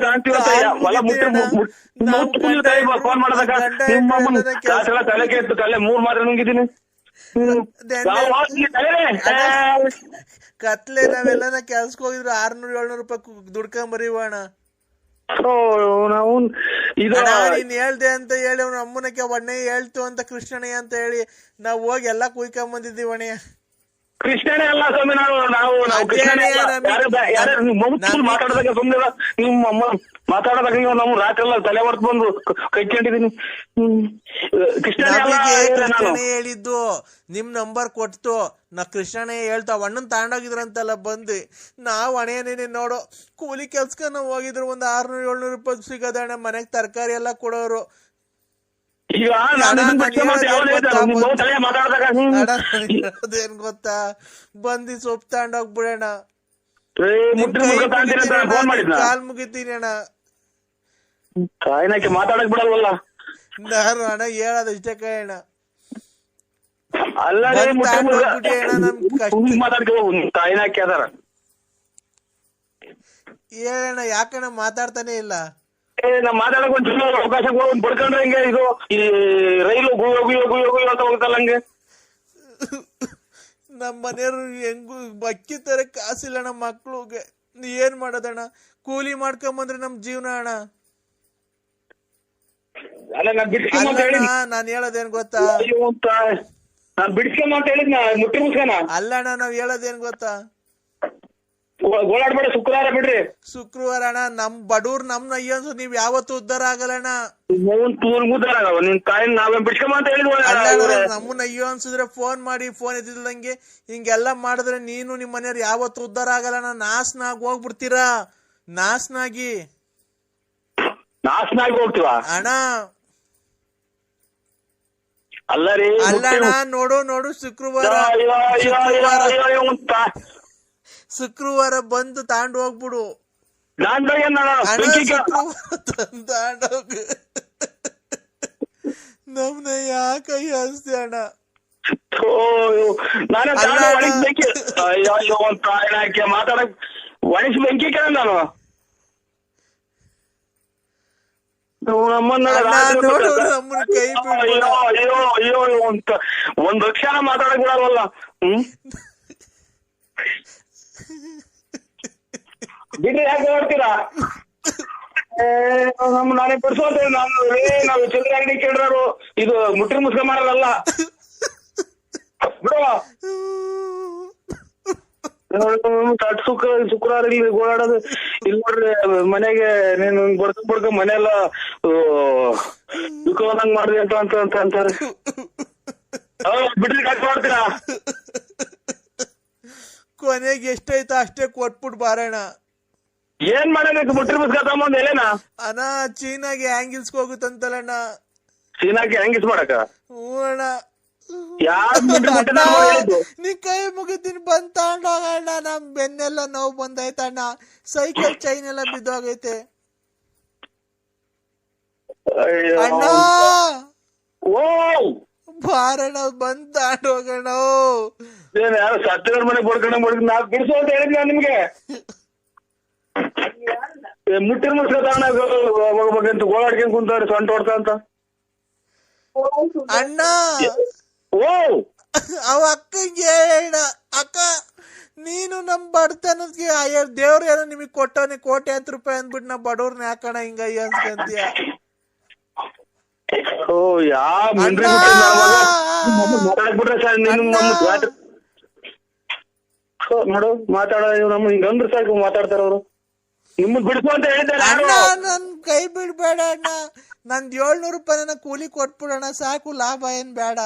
ಫೋನ್ ಮಾಡದಾಗ ತಲೆ ಕೆಟ್ಟು ತಲೆ 3 ಮಾತ್ರ ನುಂಗಿದ್ದೀನಿ. ಕತ್ಲೆ ನಾವೆಲ್ಲ ಕೆಲ್ಸಕ್ಕೆ ಹೋಗಿದ್ರು 600-700 ರೂಪಾಯಿ ದುಡ್ಕೊಂಬರೀವಣ. ನಾವು ನೀನ್ ಹೇಳ್ದೆ ಅಂತ ಹೇಳಿ ಅವ್ನ ಅಮ್ಮನಕ್ಕೆ ಒಣ್ಣೆ ಹೇಳ್ತು ಅಂತ ಕೃಷ್ಣಣ್ಣ ಅಂತ ಹೇಳಿ ನಾವ್ ಹೋಗಿ ಎಲ್ಲಾ ಕುಯ್ಕೊಂಡ್ ಬಂದಿದ್ದೀವಣ್ಣ. ಕೃಷ್ಣನೇ ಅಲ್ಲ ಸ್ವಾಮಿ, ನಾವು ಮಾತಾಡದಾಗ ಸುಮ್ಮನೆ ನಿಮ್ಮ ಅಮ್ಮ ಮಾತಾಡೋದಾಗ ನಾವು ರಾತ್ರಿ ಎಲ್ಲ ತಲೆ ಹೊರ್ತು ಬಂದು ಕೈಕೊಂಡಿದೀನಿ. ಕೃಷ್ಣನೇ ಹೇಳಿದ್ದು, ನಿಮ್ ನಂಬರ್ ಕೊಟ್ಟು ನಾ ಕೃಷ್ಣನೇ ಹೇಳ್ತಾವ ಅಣ್ಣನ್ ತಗೊಂಡೋಗಿದ್ರಂತಲ್ಲ ಬಂದು. ನಾವ್ ಹಣೆಯನೇನೆ ನೋಡೋ ಕೂಲಿ ಕೆಲ್ಸಕ್ಕ ನಾವ್ ಹೋಗಿದ್ರು ಒಂದ್ 600-700 ರೂಪಾಯಿ ಸಿಗದಣ್ಣ. ಮನೆಗ್ ತರಕಾರಿ ಎಲ್ಲ ಕೊಡೋರು. ಏನ್ ಗೊತ್ತಾ, ಬಂದಿ ಸೊಪ್ಪು ತಗೊಂಡೋಗ್ಬಿಡೋಣ. ಮುಟ್ಟಿ ಫೋನ್ ಮಾಡಿದ್ನ ಕಾಲ್ ಮುಗಿತೀನಿ ಅಣ್ಣ. ತಾಯಿನಾಕೆ ಮಾತಾಡಕ್ ಬಿಡಲ್ವಲ್ಲ. ನಾನು ಅಣ್ಣ ಹೇಳೋದು ಇಷ್ಟೇ ಅಣ್ಣ. ಅಲ್ಲ ರೀ ಕಷ್ಟ ತಾಯಿನಾಕೆ ಅದಾರ ಹೇಳಣ್ಣ. ಯಾಕಣ್ಣ ಮಾತಾಡ್ತಾನೆ ಇಲ್ಲ? ನಾ ಮಾತಾಡಕ್ ಒಂದ್ ಅವಕಾಶ ಒಂದ್ ಪಡ್ಕೊಂಡ್ರೆ ಹಂಗೆ ಇದು ಈ ರೈಲು ಗುಯ್ಯೋ ಗುಯ್ಯೋ ಗುಯ್ಯೋ ಗುಯ್ಯೋ ಅಂತ ಹೋಗ್ತಲ್ಲ ಹಂಗೆ. ನಮ್ಮ ಮನೆಯವ್ರು ಹೆಂಗು ಅಕ್ಕಿ ತರ ಕಾಸಿಲ್ಲ ಅಣ್ಣ ಮಕ್ಳುಗೆ. ಏನ್ ಮಾಡೋದಣ್ಣ? ಕೂಲಿ ಮಾಡ್ಕೊಂಬಂದ್ರೆ ನಮ್ ಜೀವನ ಅಣ್ಣ. ಅಲ್ಲ ನಾನ್ ಹೇಳೋದೇನ್ ಗೊತ್ತಾ? ನಾನ್ ಬಿಡಿಸ್ಕೊಂಬ ಅಂತ ಹೇಳಿದ್ನ ಮುಟ್ಟಿ ಮುಸ್ಕನ. ಅಲ್ಲಣ್ಣ ನಾವ್ ಹೇಳೋದೇನ್ ಗೊತ್ತಾ? ಗೋಳಾಡ್ಬೇಡ, ಶುಕ್ರವಾರ ಬಿಡ್ರಿ. ಶುಕ್ರವಾರ ಅಣ್ಣ. ನಮ್ ಬಡವ್ರು ನಮ್ನ ಅಯ್ಯನ್ಸು ನೀವ್ ಯಾವತ್ತು ಉದ್ದಾರ ಆಗಲ್ಲಣ್ಣ. ಉದ್ದಾರ ಆಗವ ನಿನ್ ತಾಯಿನ ನಾವೇ ಬಿಡ್ಸ್ಕೊಂಬ ಅಂತ ಹೇಳಿದ್ವಿ. ನಮ್ಮನ್ನ ಅಯ್ಯೋ ಅನ್ಸಿದ್ರೆ ಫೋನ್ ಮಾಡಿ, ಫೋನ್ ಎದ್ದಿಲ್ದಂಗೆ ಹಿಂಗೆಲ್ಲಾ ಮಾಡಿದ್ರೆ ನೀನು ನಿಮ್ ಮನೆಯವ್ರು ಯಾವತ್ತು ಉದ್ದಾರ ಆಗಲ್ಲಣ್ಣ. ನಾಶನಾಗಿ ಹೋಗ್ಬಿಡ್ತೀರಾ. ನಾಶನಾಗಿ ಹೋಗ್ತೀವ ಅಣ್ಣ. ಅಲ್ಲ ರೀ ಅಲ್ಲಣ್ಣ, ನೋಡು ಶುಕ್ರವಾರ ಬಂದು ತಾಂಡ್ ಹೋಗ್ಬಿಡು. ತಾಂಡೋಗ ನಮ್ನ ಯಾಕೆ ಅನ್ಸ್ತಿ ಅಣ್ಣ? ಮಾತಾಡಕ್ ಒಣಸ್ ಬೆಂಕಿ ಕೇಳ ನಾನು ನಮ್ಮನ್ನ ಕೈ ಅಯ್ಯೋ ಒಂದ್ ಕ್ಷಣ ಮಾತಾಡಕ್ ಬಿಡಲ್ವಲ್ಲ. ಬಿಡ್ರಿ, ಯಾಕೆ ನೋಡ್ತೀರಾ? ನಾನೇ ಬಿಡ್ಸೋತ ನಾವು ಚಂದ್ರ ಅಂಗಡಿ ಕೇಳ್ರು ಇದು ಮುಟ್ಟಿ ಮುಸ್ಕ ಮಾಡಲ್ಲ ಬಿಡುವ. ಶುಕ್ರವಾರ ಇಲ್ಲಿ ಓಡಾಡೋದು ಇಲ್ಲಿ ನೋಡ್ರಿ ಮನೆಗೆ ನೀನು ಬಡ್ಕ ಮನೆಯೆಲ್ಲ ದುಃಖವಂದಂಗ್ ಮಾಡ್ರಿ ಅಂತ ಅಂತಾರೆ. ಬಿಡ್ರಿ, ಯಾಕೆ ನೋಡ್ತೀರಾ? ಕೊನೆಗೆ ಎಷ್ಟೈತ ಅಷ್ಟೇ ಕೊಟ್ಬಿಟ್ಟು ಬಾರಣ. ಏನ್ ಮಾಡಬೇಕು? ಮುಟ್ಟಿ ಮುಸ್ಕ ತಗೊಂಡ್ ಎಲೆನಾ ಅಣ್ಣ ಚೀನಾಗೆ ಹ್ಯಾಂಗಿಲ್ಸ್ ಹೋಗುತ್ತಂತಲ್ಲಣ್ಣ. ಚೀನಾಗೆ ಹ್ಯಾಂಗಿಸ್ ಮಾಡಕ? ಹ್ಞೂ ಅಣ್ಣ. ನೀ ಕೈ ಮುಗಿತೀನಿ ಬಂದ್ ತಗೊಂಡೋಗಣ್ಣ. ನಮ್ ಬೆನ್ನೆಲ್ಲ ನೋವು ಬಂದೈತಣ್ಣ. ಸೈಕಲ್ ಚೈನ್ ಎಲ್ಲ ಬಿದ್ದೋಗೈತೆ ಅಣ್ಣ. ಬಾರಣ್ಣ ಬಂದ್ ತಗೊಂಡೋಗಣ್ಣ. ಯಾರು ಸತ್ತಿರ ಮನೆ ಬಡ್ಕೊಂಡ್ ನಾವ್ ಬಿಡಿಸು ಅಂತ ಹೇಳಿದ್ ನಾನ್ ನಿಮ್ಗೆ. ಮುಟ್ಟಿನ ಮುಸ್ಕ ತಗೊಂಡೋಗ್ಬೇಕಂತ ಗೋಳಾಡ್ಕೊಂಡ್ ಕುಂತವ್ರಿ ಸೊಂಟ ಹೊಡ್ತ ಅಂತ ಅಣ್ಣ. ಅವ ಅಕ್ಕಂಗೆ ಹೇಳ, ಅಕ್ಕ ನೀನು ನಮ್ ಬಡತನಕ್ಕೆ ದೇವ್ರ ಏನೋ ನಿಮಗ್ ಕೊಟ್ಟವನೆ ₹1,000,000 ಅಂದ್ಬಿಟ್ಟು ನಾ ಬಡವ್ರನ್ನ ಯಾಕಣ ಹಿಂಗ ಅನ್ಸ್ಕಂತೀಯ? ನೋಡು ಮಾತಾಡ ನಮ್ಮ ಹಿಂಗಂದ್ರೆ ಸಾಕು ಮಾತಾಡ್ತಾರ ಅವ್ರು. ನಿಮ್ಮದ್ ಬಿಡಿಸು ಅಂತ ಹೇಳಿದ್ದಾರೆ. ನನ್ ಕೈ ಬಿಡ್ಬೇಡ ಅಣ್ಣ. ನಂದ್ ₹700 ಕೂಲಿ ಕೊಟ್ಬಿಡೋಣ ಸಾಕು, ಲಾಭ ಏನ್ ಬೇಡ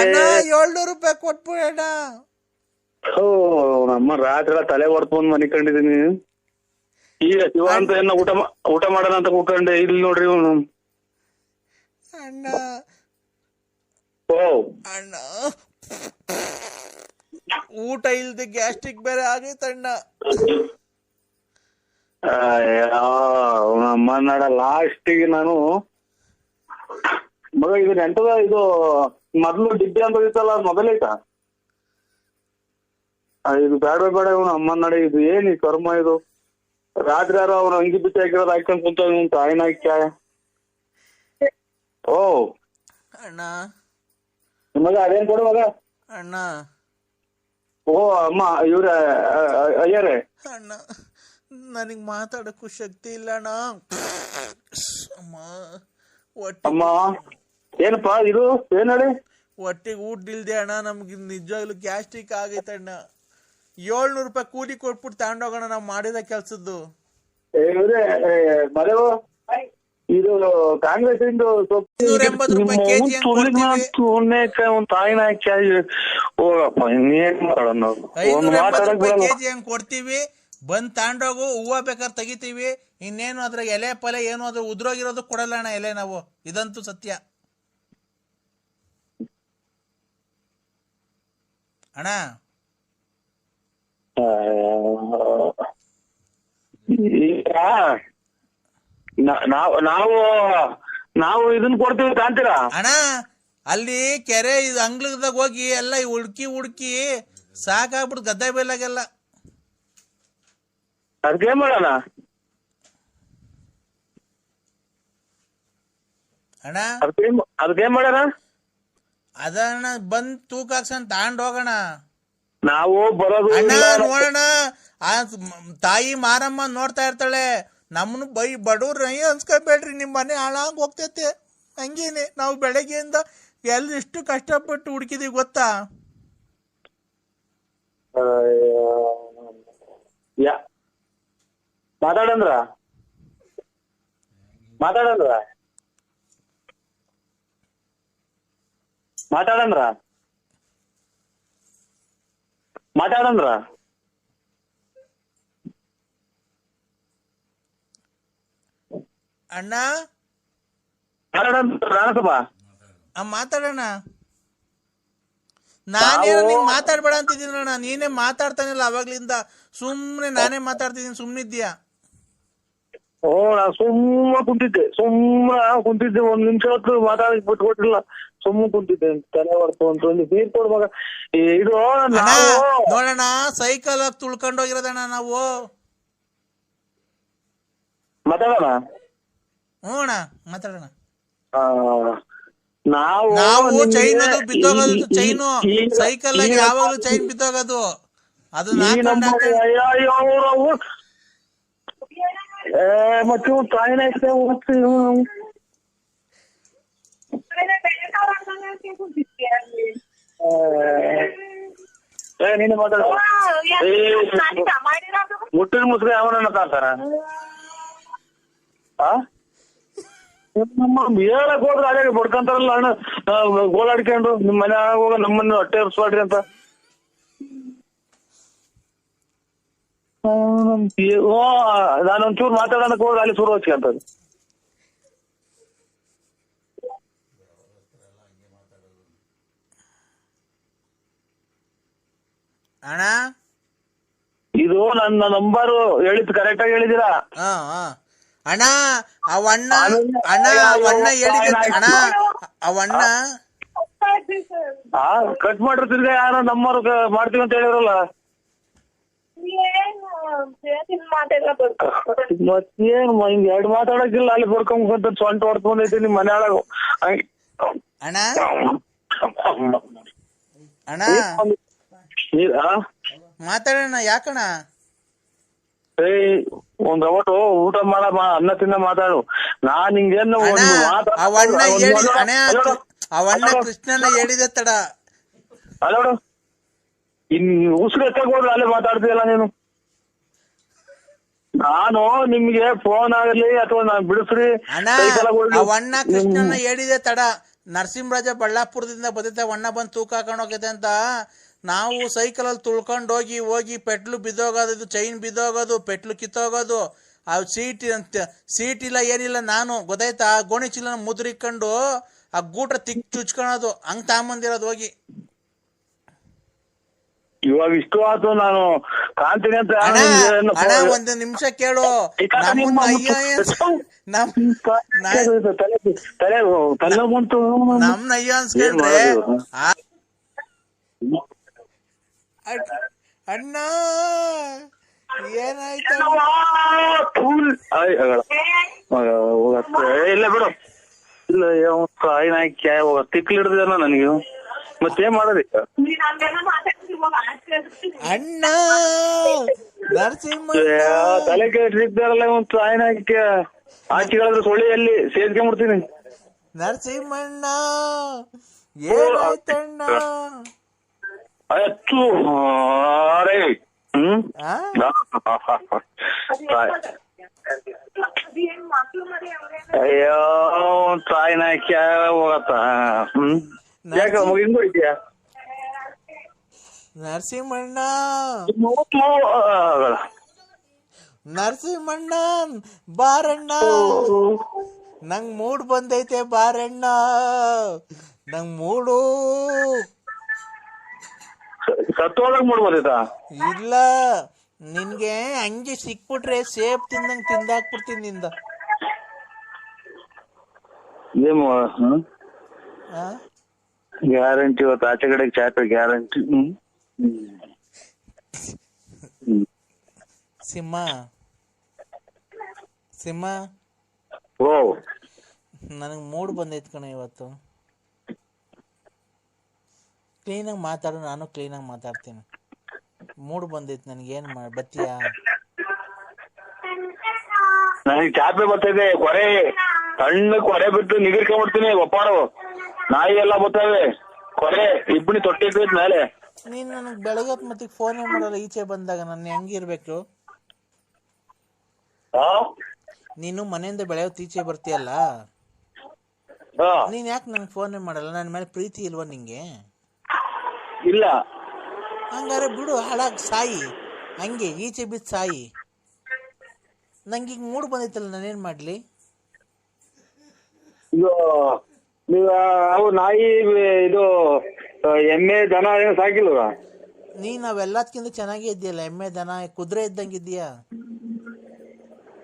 ಅಣ್ಣ. ₹700 ಕೊಟ್ಬಿಡೋಣ. ನಮ್ಮ ರಾತ್ರಿ ತಲೆ ಹೊಡ್ಕೊಂಡ್ ಮನಿ ಕಂಡಿದೀನಿ. ಈಗ ಶಿವ ಅಂತ ಏನ ಊಟ ಮಾಡೋಣ ಅಂತ ಕೂತ್ಕೊಂಡೆ. ಇಲ್ಲಿ ನೋಡ್ರಿ ಅಣ್ಣ. ಅಣ್ಣ ಊಟ ಇಲ್ದೆ ಗ್ಯಾಸ್ಟ್ರಿಕ್ ಬೇರೆ ಆಗೈತಣ್ಣ. ನಮ್ಮ ನಾಡ ಲಾಸ್ಟಿಗೆ ನಾನು ಮಗ ಇದು ಎಂಟದ ಇದು ಮೊದ್ಲು ಡಿಬ್ಬಿ ಅಂತ ಇತ್ತಲ್ಲ ಮೊದಲೈತ ಇದು ಬೇಡ ಬೇಡ ಇವನು ಅಮ್ಮನ ನಡೆ. ಇದು ಏನ್ ಈ ಕರ್ಮ ಇದು? ರಾತ್ರಿ ಯಾರು ಅವ್ನು ಅಂಗಿ ಬಿಚ್ಚಿ ಹಾಕಿರೋದು ಹಾಕೊಂಡ್ ಕುಂತ ತಾಯಿನ ಹಾಕ್ಯ. ಓ ಅಣ್ಣ ಮಗ ಅದೇನ್ ಕೊಡು ಮಗ. ಅಣ್ಣ ಓ ಅಮ್ಮ ಇವ್ರ ಅಯ್ಯರೇ. ಅಣ್ಣ ನನಗ್ ಮಾತಾಡಕ್ಕೂ ಶಕ್ತಿ ಇಲ್ಲ ಅಣ್ಣ. ಅಮ್ಮ ಏನಪ್ಪಾ ಇದು ಏನ್ ಹೇಳಿ? ಹೊಟ್ಟೆಗೆ ಊಟ ಇಲ್ದೆ ಅಣ್ಣ. ನಮ್ಗೆ ನಿಜವಾಗ್ಲೂ ಗ್ಯಾಸ್ಟ್ರಿಕ್ ಆಗೈತಣ್ಣ. ₹700 ಕೂಲಿ ಕೊಟ್ಬಿಟ್ಟು ತಗೊಂಡೋಗೋಣ ನಾವ್ ಮಾಡಿದ ಕೆಲ್ಸದ್ದು. ಮರೆವು ಇದು ಕಾಂಗ್ರೆಸ್ ಇಂದು ₹280 ಕೆಜಿ ತಾಯಿನ ಹೋಗಪ್ಪ ಇನ್ನೇನ್ ಮಾಡೋಣ. ₹580 ಕೆಜಿ ಹಂಗ್ ಕೊಡ್ತೀವಿ. ಬಂದ್ ತಗೊಂಡೋಗು. ಹೂವ ಬೇಕಾದ್ರೆ ತೆಗಿತೀವಿ. ಇನ್ನೇನು ಅದ್ರ ಎಲೆ ಪಲೆ ಏನು ಅದ್ರ ಉದ್ರೋಗಿರೋದು ಕೊಡಲ್ಲ ಅಣ್ಣ ಎಲೆ ನಾವು. ಇದಂತೂ ಸತ್ಯ ಅಣ್ಣ. ಈಗ ನಾವು ನಾವು ಇದನ್ನ ಕೊಡ್ತೀವಿ ಕಾಂತೀರಾ? ಅಣ್ಣ ಅಲ್ಲಿ ಕೆರೆ ಇದು ಅಂಗ್ಲದಾಗ ಹೋಗಿ ಎಲ್ಲ ಹುಡ್ಕಿ ಹುಡ್ಕಿ ಸಾಕಾಗ್ಬಿಡ್ತು ಗದ್ದೆ ಬೈಲಾಗೆಲ್ಲ. ಅದಕ್ಕೆ ಮಾಡೋಣ ಅಣ್ಣ, ಅದಕ್ಕೇನ್ ಮಾಡೋಣ? ಅದನ್ನ ಬಂದ್ ತೂಕ ಹಾಕ್ಸನ್ ತಗೊಂಡ್ ಹೋಗೋಣ. ನಾವು ಬರೋದು ಅಣ್ಣ ನೋಡೋಣ, ಆ ತಾಯಿ ಮಾರಮ್ಮ ನೋಡ್ತಾ ಇರ್ತಾಳೆ, ನಮ್ಮನ್ನು ಬಡವ್ರ ಅನ್ಸ್ಕೊಬೇಡ್ರಿ, ನಿಮ್ ಮನೆ ಹಾಳಾಗ್ ಹೋಗ್ತೈತೆ. ಹಂಗೇನೆ ನಾವು ಬೆಳಗ್ಗೆಯಿಂದ ಎಷ್ಟು ಕಷ್ಟಪಟ್ಟು ಹುಡುಕಿದೀವಿ ಗೊತ್ತಾ? ಮಾತಾಡಂದ್ರ ಮಾತಾಡಂದ್ರ ಮಾತಾಡಂದ್ರ ಮಾತಾಡಂದ್ರ ಅಣ್ಣ ರಾಣಸಭಾ ಮಾತಾಡೋಣ. ನಾನೇನ ನಿಂಗೆ ಮಾತಾಡ್ಬೇಡ ಅಂತಿದ್ದೀನಣ್ಣ, ನೀನೇ ಮಾತಾಡ್ತಾನಿಲ್ಲ ಅವಾಗ್ಲಿಂದ. ಸುಮ್ನೆ ನಾನೇ ಮಾತಾಡ್ತಿದ್ದೀನಿ, ಸುಮ್ನಿದ್ಯಾ? ಓ ನಾ ಸುಮ್ಮ ಕುಂತಿದ್ದೆ ಒಂದ್ ನಿಮಿಷ ಹೊತ್ತು ಮಾತಾಡಕ್ ಬಿಟ್ಕೊಟ್ಟಿಲ್ಲ, ಸುಮ್ಮ ಕುಂತಿದ್ದೆ. ತಲೆ ಹೊಡ್ತು ಅಂತ ಒಂದು ನೀರ್ ಕೊಡ್ವಾಗ ಇದು ನೋಡೋಣ, ಸೈಕಲ್ ತುಳ್ಕೊಂಡು ಹೋಗಿರೋದಣ್ಣ ನಾವು. ಮಾತಾಡೋಣ. ಹ್ಞೂ ಅಣ್ಣ ಮಾತಾಡೋಣ. ನಾವು ಚೈನ್ ಅದು ಬಿದ್ದೋಗೋದು, ಚೈನು ಸೈಕಲ್ ಆಗಿ ಯಾವಾಗಲೂ ಚೈನ್ ಬಿದ್ದೋಗೋದು. ಅದು ಮತ್ತೆ ತಾಯಿನ ನೀನು ಮಾತಾಡ ಮುಟ್ಟಿನ ಮುಸ್ಗ ಯಾವನನ್ನ ತಾತಾರ ಹೇಳಕ್ ಹೋದ್ರೆ ಅದೇ ಬಡ್ಕಂತಾರಲ್ಲ ಅಣ್ಣ, ಗೋಳಾಡ್ಕೊಂಡು ನಿಮ್ ಮನೆ ಹೋಗ ನಮ್ಮನ್ನು ಹೊಟ್ಟೆ ಹರ್ಸ್ಬಾಡ್ರಿ ಅಂತ. ನಾನೊಂಚೂರು ಮಾತಾಡೋಣಕ್ ಹೋದ್ರೆ ಅಲ್ಲಿ ಶುರು ಹಚ್ಕೊಂತದ್ದು. ಅಣ್ಣ ಇದು ನನ್ನ ನಂಬರು ಹೇಳಿದ್ ಕರೆಕ್ಟ್ ಆಗಿ ಹೇಳಿದಿರಾ? ಅಣ್ಣ ಅವಣ್ಣ ಅವಣ್ಣ ಹೇಳಿದ ಅಣ್ಣ, ಅವಣ್ಣ ಕಟ್ ಮಾಡ್ರಿ, ತಿರ್ಗ ಯಾರ ನಂಬರ್ ಮಾಡ್ತೀವಿ ಅಂತ ಹೇಳಿರಲ್ಲ. ಮತ್ತೇನು ಹಿಂಗ್ ಎರಡು ಮಾತಾಡಕ್ಕಿಲ್ಲ, ಅಲ್ಲಿ ಬರ್ಕೊಂಡ್ ಸೊಂಟ ಹೊಡ್ಕೊಂಡೈತಿ ನಿಮ್ ಮನೆ ಒಳಗ. ಅಣ್ಣ ಅಣ್ಣ ಮಾತಾಡೋಣ, ಯಾಕಣ್ಣ? ಒಂದ್ ಅವತ್ತು ಊಟ ಮಾಡ ಅನ್ನ ತಿನ್ನ ಮಾತಾಡು. ನಾನ್ ಹಿಂಗೇನು ಅವಣ್ಣ ಅವಣ್ಣ ಕೃಷ್ಣನ ಹೇಳಿದೆ ತಡ. ಅಲ್ಲೋಡು, ಇನ್ ಉಸಿರು ಎತ್ತಾಗ ಹೋದ್ರೆ ಅಲ್ಲೇ ಮಾತಾಡ್ತೀಯಲ್ಲ ನೀನು. ನಾನು ನಿಮ್ಗೆ ಫೋನ್ ಆಗಲಿ ಅಥವಾ ನಾನ್ ಬಿಡಿಸ್ರಿ. ಅವಣ್ಣ ಕೃಷ್ಣನ ಹೇಳಿದೆ ತಡ. ನರಸಿಂಹರಾಜ ಬಳ್ಳಾಪುರದಿಂದ ಬದೈತೆ, ಅಣ್ಣ ಬಂದು ತೂಕ ಹಾಕೊಂಡು ಹೋಗೈತೆ ಅಂತ. ನಾವು ಸೈಕಲಲ್ಲಿ ತುಳ್ಕೊಂಡು ಹೋಗಿ ಪೆಟ್ಲು ಬಿದ್ದೋಗೋದು, ಚೈನ್ ಬಿದ್ದೋಗೋದು, ಪೆಟ್ಲು ಕಿತ್ತೋಗೋದು, ಆ ಸೀಟ್ ಇಲ್ಲ ಏನಿಲ್ಲ. ನಾನು ಗೊತ್ತಾಯ್ತಾ, ಗೋಣಿ ಚೀಲನ ಮುದ್ರಿಕೊಂಡು ಆ ಗೂಟ್ರ ಚುಚ್ಕೊಳೋದು, ಹಂಗ್ ತಗೊಂಬಂದಿರೋದು ಹೋಗಿ. ಇವಾಗ ಇಷ್ಟು ಆಯ್ತು, ನಾನು ಕಾಣ್ತೀನಿ ಅಂತ. ಅಣ್ಣ ಒಂದು ನಿಮಿಷ ಕೇಳು, ನಮ್ಮನ್ನ ಅಯ್ಯೋ ಅನ್ಸ್ಕೊಂಡ್ರೆ ಅಣ್ಣ ಏನಾಯ್ತು? ಇಲ್ಲ ಬಿಡು, ಇಲ್ಲ ತಿಕ್ಲಿ ಹಿಡ್ದಲ್ಲ ನನಗೆ, ಮತ್ತೇನ್ ಮಾಡೋದಿಕ್ಕ? ಅಣ್ಣ ನರಸಿಂಹ ತಲೆ ಕೆಟ್ಟಿದ್ದಾರಲ್ಲ, ಒಂದು ಆಯ್ನ ಆಚಿಗಳಿದ್ರೆ ಸೊಳ್ಳೆಯಲ್ಲಿ ಸೇರ್ಕೊಂಡ್ಬಿಡ್ತೀನಿ. ನರಸಿಂಹಣ್ಣ ಏನಾಯ್ತಣ್ಣ? ಅಯ್ಯೋ ಅಯ್ಯೋ ತಾಯಿನ ಹೋಗತ್ತ. ಯಾಕ ಹಿಂಗ್ ಹೋಯ್ತೀಯ? ನರಸಿಂಹಣ್ಣ ನರಸಿಂಹಣ್ಣ ಬಾರಣ್ಣ, ನಂಗ್ ಮೂಡ್ ಬಂದೈತೆ ಬಾರಣ್ಣ, ನಂಗ್ ಮೂಡು. ಸತ್ತೋದಾಗ ಮೂಡ್ ಬಂದೈತಾ? ಇಲ್ಲ, ನಿನ್ಗೆ ಹಂಗೆ ಸಿಕ್ಬಿಟ್ರೆ ಸೇಫ್ ತಿಂದಂಗ್ ತಿಂದಾಕ್ಬಿಡ್ತೀನಿ ನಿಂದ. ಏನು ಆ? ಗ್ಯಾರಂಟಿ ಇವತ್ತು ಆಚೆ ಕಡೆ ಚಾಪೆ ಗ್ಯಾರಂಟಿ. ಸಿಂಹ ಸಿಂಹ, ಓ ನನಗೆ ಮೂಡ್ ಬಂದೈತ್ ಕಣ ಇವತ್ತು. ಕ್ಲೀನಾಗಿ ಮಾತಾಡು, ನಾನು ಕ್ಲೀನಾಗಿ ಮಾತಾಡ್ತೀನಿ. ಮೂಡ್ ಬಂದೈತ್ ನನಗೆ. ಏನ್ ಬತ್ತೀಯಾ? ನನಗೆ ಚಾಪೆ ಬರ್ತೈತೆ, ಕೊರೆ ಸಣ್ಣ ಕೊರೆ ಬಿಟ್ಟು ನಿಗಿರ್ಕೊಂಡ್ಬಿಡ್ತೀನಿ. ಒಪ್ಪಾಡು ನಾಯಿ ಎಲ್ಲ ಬರ್ತವೆ, ಕೊರೆ ಇಬ್ಬನಿ ತೊಟ್ಟಿರ್ತೈತೆ ಮೇಲೆ. ನೀನ್ ನನಗೆ ಬೆಳಗ್ಗೆ ಹೊತ್ತು ಮತ್ತೆ ಫೋನೇ ಮಾಡಲ್ಲ. ಈಚೆ ಬಂದಾಗ ನಾನು ಹೆಂಗಿರ್ಬೇಕು? ನೀನು ಮನೆಯಿಂದ ಬೆಳೆ ಹೊತ್ತು ಈಚೆ ಬರ್ತೀಯಲ್ಲ, ನೀನ್ ಯಾಕೆ ನನ್ಗೆ ಫೋನೇ ಮಾಡಲ್ಲ? ನನ್ನ ಮೇಲೆ ಪ್ರೀತಿ ಇಲ್ವಾ ನಿಂಗೆ? ಇಲ್ಲ. ಹಂಗಾರೆ ಬಿಡು, ಹಾಳಾಗಿ ಸಾಯಿ, ಹಂಗೆ ಈಚೆ ಬಿದ್ದು ಸಾಯಿ. ನಂಗೆ ಈಗ ಮೂಡ್ ಬಂದೈತಲ್ಲ, ನಾನೇನ್ ಮಾಡ್ಲಿ? ಇದು ನೀವು ಅವು ನಾಯಿ ಇದು ಎಮ್ಮೆ ದನ ಏನು ಸಾಕಿಲ್ವ? ನೀನ್ ಅವೆಲ್ಲದಕ್ಕಿಂತ ಚೆನ್ನಾಗೇ ಇದೆಯಲ್ಲ. ಎಮ್ಮೆ, ದನ, ಕುದುರೆ ಇದ್ದಂಗಿದ್ಯಾ?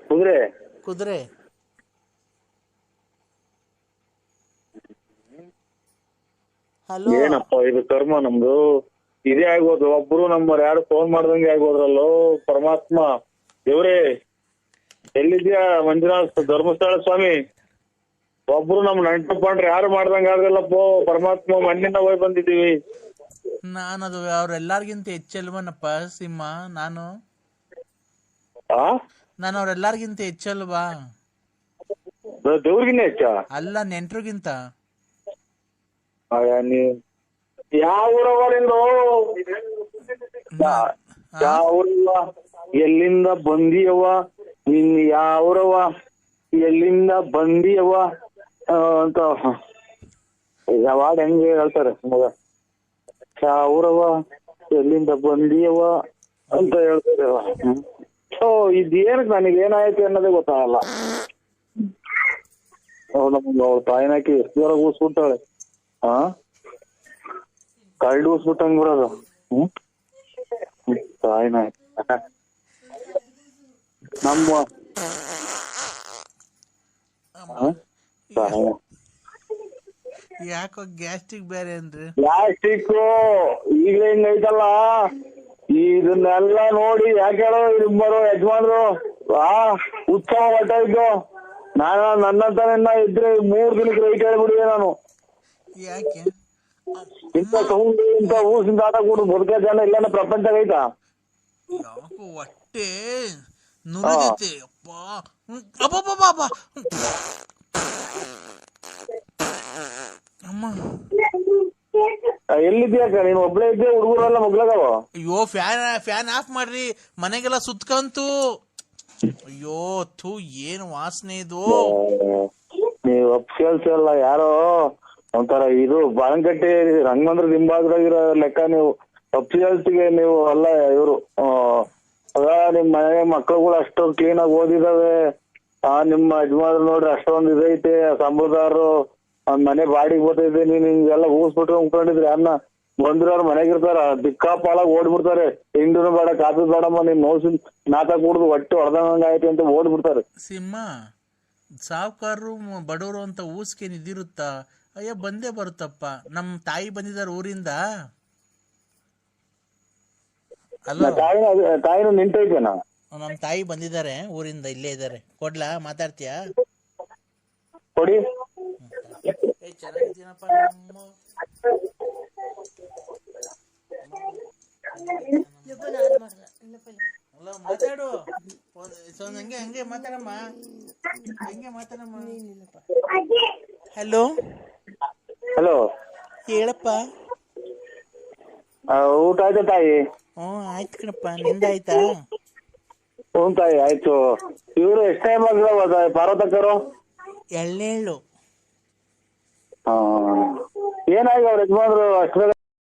ಕುದುರೆ ಕುದುರೆ ಹಲೋ. ಏನಪ್ಪ ಇದು ಕರ್ಮ ನಮ್ದು. ಇದೇ ಆಗ್ಬೋದು, ಒಬ್ರು ನಮ್ಮವ್ರು ಯಾರು ಫೋನ್ ಮಾಡ್ದಂಗೆ ಆಗ್ಬೋದ್ರಲ್ಲೋ. ಪರಮಾತ್ಮ ದೇವ್ರೇ ಎಲ್ಲಿದ್ಯಾ? ಮಂಜುನಾಥ್ ಧರ್ಮಸ್ಥಳ ಸ್ವಾಮಿ, ಒಬ್ರು ನಮ್ ನೆಂಟಪ್ಪ ಯಾರು ಮಾಡ್ದಂಗ ಆಗಲ್ಲಪ್ಪೋ. ಪರಮಾತ್ಮ ಮಣ್ಣಿನ ಹೋಗಿ ಬಂದಿದೀವಿ. ನಾನದು ಅವ್ರೆಲ್ಲಾರ್ಗಿಂತ ಹೆಚ್ಚಲ್ವನಪ್ಪ ಸಿಂಹ. ನಾನು ಅವ್ರೆಲ್ಲಾರ್ಗಿಂತ ಹೆಚ್ಚಲ್ವಾ? ದೇವ್ರಿಗಿನ್ನ ಹೆಚ್ಚ ಅಲ್ಲ, ನೆಂಟ್ರಿಗಿಂತ. ನೀವು ಯಾವ ಊರವರಿಂದ? ಯಾವ ಊರವ? ಎಲ್ಲಿಂದ ಬಂದಿಯವ್ವ? ನಿನ್ ಯಾವ್ರವ? ಎಲ್ಲಿಂದ ಬಂದಿಯವ್ವ ಅಂತ ಯಾವಾಗ ಹೆಂಗೆ ಹೇಳ್ತಾರೆ ಮಗ. ಯಾವ್ರವ ಎಲ್ಲಿಂದ ಬಂದಿಯವ್ವ ಅಂತ ಹೇಳ್ತಾರೆ. ಸೊ ಇದೇನಕ್ ನನಗೆ ಏನಾಯ್ತು ಅನ್ನೋದೇ ಗೊತ್ತಾಗಲ್ಲ. ಅವಳ ತಾಯಿನಾಕಿ ಎಷ್ಟು ದೂರ ಊಸ್ಬಿಟ್ಟಾಳೆ. ಕಳ್ಳಿ ಊಸ್ಬಿಟ್ಟಂಗ್ ಬಿಡೋದು. ತಾಯಿನಾಕಿ ನಮ್ಮ ಯಾಕೋ ಗ್ಯಾಸ್ಟ್ರಿಕ್ ಬೇರೆ ಅಂದ್ರೆ? ಗ್ಯಾಸ್ಟ್ರಿಕ್ ಈಗಲೇ ಹಿಂಗೈತಲ್ಲ. ಇದನ್ನೆಲ್ಲ ನೋಡಿ ಯಾಕೆ ಹೇಳೋ ಬರೋ ಯಜಮಾನ್ರು ಉತ್ಸವ ಹೊಟ್ಟ ಇದ್ದು. ನಾನು ನನ್ನಂತ ಇದ್ರೆ 3 ದಿನಕ್ಕೆ ರೈಟ್ ಹೇಳ್ಬಿಡಿದೆ ನಾನು. ಯಾಕೆ ಇಂಥ ಸೌಂಡ್ ಇಂಥ ಊಸಿಂದ ಆಟ ಕೂಡ ಬದುಕ ಜನ ಇಲ್ಲ ಪ್ರಪಂಚ ಐತಾ? ಯಾಕೋ ಹೊಟ್ಟೆ ನುರಿದೈತೆ ಅಪ್ಪ. ಅಬ್ಬಬ್ಬಬ್ಬ ಅಮ್ಮ, ಎಲ್ಲಿದ್ಯಾಕ ನೀನು? ಒಬ್ಳೆ ಇದ್ದೆ, ಹುಡುಗರೆಲ್ಲ ಮಗ್ಳಗವ? ಅಯ್ಯೋ, ಫ್ಯಾನ್ ಆಫ್ ಮಾಡ್ರಿ, ಮನೆಗೆಲ್ಲ ಸುತ್ಕಂತು. ಅಯ್ಯೋ ಥೂ, ಏನು ವಾಸನೆ ಇದು. ನೀವು ಅಪ್ಸೇಲ್ಸ್ ಎಲ್ಲ ಯಾರೋ ಒಂಥರ ಇದು ಬಾಳಂಕಟ್ಟಿ ರಂಗಮಂದ್ರ ದಿಂಬಾಗ್ದಾಗಿರೋ ಲೆಕ್ಕ. ನೀವು ಅಪ್ಸೇಲ್ಸ್ಗೆ ನೀವು ಎಲ್ಲ ಇವ್ರು ಅದ ನಿಮ್ ಮನೆ ಮಕ್ಳುಗಳು ಅಷ್ಟೊಂದು ಕ್ಲೀನ್ ಆಗಿ ಓದಿದಾವೆ. ನಿಮ್ಮ ಯಜಮಾನ್ರು ನೋಡ್ರಿ ಅಷ್ಟೊಂದು ಇದೈತೆ, ಸಂಬಳದಾರರು ಮನೆ ಬಾಡಿಗೆ ಬರ್ತೈತೆ. ನೀನ್ ಹಿಂಗೆಲ್ಲ ಊಸ್ಬಿಟ್ರೆ ಉಂಕೊಂಡಿದ್ರಿ ಅನ್ನ ಬಂದಿರೋರು ಮನೆಗಿರ್ತಾರ, ದಿಕ್ಕಾಪಾಲಾಗಿ ಓಡ್ಬಿಡ್ತಾರೆ. ತಿಂಡಿನೂ ಬೇಡ, ಕಾಫಿ ಬೇಡಮ್ಮ, ನಿನ್ ನೋಸಿನ ನಾತ ಕುಡ್ದು ಹೊಟ್ಟೆ ಹೊಡೆದಂಗ ಆಯ್ತು ಅಂತ ಓಡ್ಬಿಡ್ತಾರೆ. ಸಿಂಹ, ಸಾವುಕಾರರು ಬಡವರು ಅಂತ ಊಸ್ಕೇನ್ ಇದಿರುತ್ತಾ? ಅಯ್ಯೋ, ಬಂದೇ ಬರುತ್ತಪ್ಪ. ನಮ್ ತಾಯಿ ಬಂದಿದಾರ ಊರಿಂದ. ಅಲ್ಲ, ತಾಯಿನೂ ನಿಂತೈತೇನಾ? ನಮ್ ತಾಯಿ ಬಂದಿದ್ದಾರೆ ಊರಿಂದ, ಇಲ್ಲೇ ಇದಾರೆ. ಕೊಡ್ಲಾ? ಮಾತಾಡ್ತೀಯಾ? ಕೊಡಿ. ಚೆನ್ನಾಗಿದ್ದೀನಪ್ಪ. ಅಲ್ಲ, ಮಾತಾಡು. ಹಂಗೆ ಹಂಗೆ ಮಾತಾಡಮ್ಮ, ಹಂಗೆ ಮಾತಾಡಮ್ಮ. ಹಲೋ ಹಲೋ, ಹೇಳಪ್ಪ. ಊಟ ಆಯ್ತಾ ತಾಯಿ? ಆಯ್ತು ಕಣಪ್ಪ, ನಿಂದಾಯ್ತಾ? ಹ್ಞೂ ತಾಯಿ ಆಯ್ತು. ಇವ್ರು ಎಷ್ಟ್ ಟೈಮ್ ಆಗ್ಲವ ಪಾರ್ವತಕ್ಕರು? ಎಳ್ನೇಳು. ಏನಾಗಿ ಅವ್ರ ಯಜಮಾನ್ರು ಅಷ್ಟು